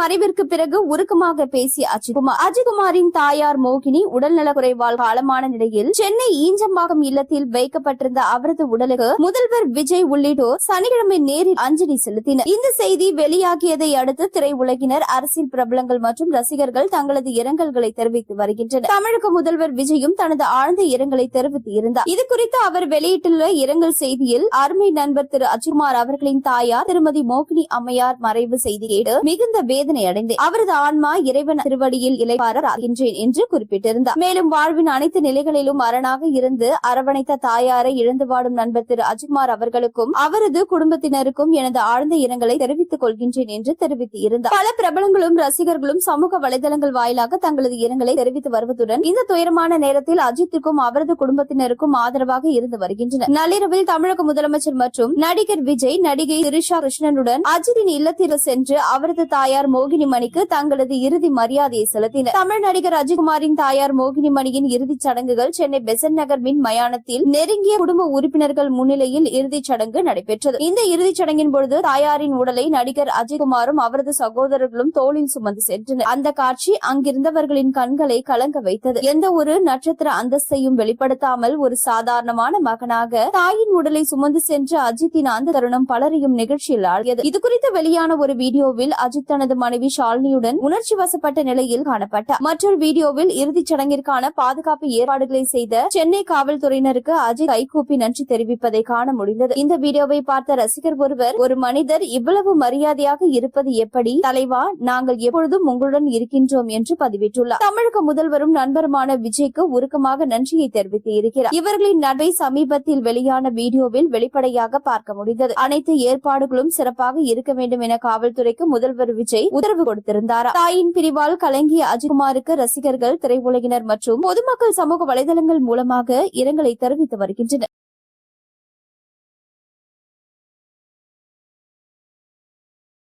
மறைவிற்கு பிறகு உருக்கமாக பேசிய அஜித்குமாரின் தாயார் மோகினி உடல்நலக்குறைவால் காலமான நிலையில் சென்னை ஈஞ்சம்பாக்கம் இல்லத்தில் வைக்கப்பட்டிருந்த அவரது உடலுக்கு முதல்வர் விஜய் உள்ளிட்டோர் சனிக்கிழமை நேரில் அஞ்சலி செலுத்தினர். இந்த செய்தி வெளியாகியதை அடுத்து திரையுலகினர், அரசியல் பிரபலங்கள் மற்றும் ரசிகர்கள் தங்களது இரங்கல்களை தெரிவித்து வருகின்றனர். தமிழக முதல்வர் விஜயும் தனது ஆழ்ந்த இரங்கலை தெரிவித்து இருந்தார். இதுகுறித்து அவர் வெளியிட்டுள்ள இரங்கல் செய்தியில், அருமை நண்பர் திரு அஜித்குமார் அவர்களின் தாயார் திருமதி மோகினி அம்மையார் மறைவு செய்தி கேட்டு மிகுந்த வேதனை அடைந்தேன். அவரது ஆன்மா இறைவன் திருவடியில் இளைப்பாறுகின்றேன் என்று குறிப்பிட்டிருந்தார். மேலும் வாழ்வின் அனைத்து நிலைகளிலும் அரணாக இருந்து அரவணைத்த தாயாரை இழந்து வாடும் நண்பர் திரு அஜித்குமார் அவர்களுக்கும் அவரது குடும்பத்தினருக்கும் எனது ஆழ்ந்த இரங்கலை தெரிவித்துக் கொள்கின்றேன் என்று தெரிவித்து இருந்தார். பல பிரபலங்களும் ரசிகர்களும் சமூக வலைதளங்கள் வாயிலாக தங்களது இரங்கலை தெரிவித்து வருவதுடன் இந்த துயரமான நேரத்தில் அஜித்துக்கும் அவரது குடும்பத்தினருக்கும் ஆதரவாக இருந்து வருகின்றனர். நள்ளிரவில் தமிழக முதலமைச்சர் மற்றும் நடிகர் விஜய், நடிகை திரிஷா கிருஷ்ணனுடன் அஜித்தின் இல்லத்திற்கு சென்று அவரது தாயார் மோகினி மணிக்கு தங்களது இறுதி மரியாதையை செலுத்தினர். தமிழ் நடிகர் அஜித்குமாரின் தாயார் மோகினி மணியின் இறுதிச் சடங்குகள் சென்னை பெசன்ட் நகர் மின் மயானத்தில் நெருங்கிய குடும்ப உறுப்பினர்கள் முன்னிலையில் இறுதிச் சடங்கு நடைபெற்றது. இந்த இறுதிச் சடங்கின் பொழுது தாயாரின் உடலை நடிகர் அஜித்குமாரும் அவரது சகோதரர்களும் தோளில் சுமந்து சென்றனர். அந்த காட்சி அங்கிருந்தவர்களின் கண்களை கலங்க வைத்தது. எந்த ஒரு நட்சத்திர அந்தஸ்தையும் வெளிப்படுத்தாமல் ஒரு சாதாரணமான மகனாக தாயின் உடலை சுமந்து சென்ற அஜித்தின் அந்த தருணம் பலரையும் நிகழ்ச்சியில் ஆழ்த்தியது. இதுகுறித்து வெளியான ஒரு வீடியோவில் அஜித் தனது மனைவி ஷாலினியுடன் உணர்ச்சி வசப்பட்ட நிலையில் காணப்பட்டார். மற்றொரு வீடியோவில் இறுதிச் சடங்கிற்கான பாதுகாப்பு ஏற்பாடுகளை செய்த சென்னை காவல்துறையினருக்கு அஜித் கைகூப்பி நன்றி தெரிவிப்பதை காண முடிந்தது. இந்த வீடியோவை பார்த்த ரசிகர் ஒருவர், ஒரு மனிதர் இவ்வளவு மரியாதையாக இருப்பது எப்படி? தலைவா, நாங்கள் எப்பொழுதும் உங்களுடன் இருக்கின்றோம் என்று பதிவிட்டுள்ளார். தமிழக முதல்வரும் நண்பருமான விஜய்க்கு உருக்கமாக நன்றியை தெரிவித்து இருக்கிறார். இவர்களின் நட்பை சமீபத்தில் வெளியான வீடியோவில் வெளிப்படையாக பார்க்க முடிந்தது. அனைத்து ஏற்பாடுகளும் சிறப்பாக இருக்க வேண்டும் என காவல்துறைக்கு முதல்வர் விஜய் உத்தரவு கொடுத்திருந்தார். தாயின் பிரிவால் கலங்கிய அஜித்குமாருக்கு ரசிகர்கள், திரையுலகினர் மற்றும் பொதுமக்கள் சமூக வலைதளங்கள் மூலமாக இரங்கலை தெரிவித்து வருகின்றனர்.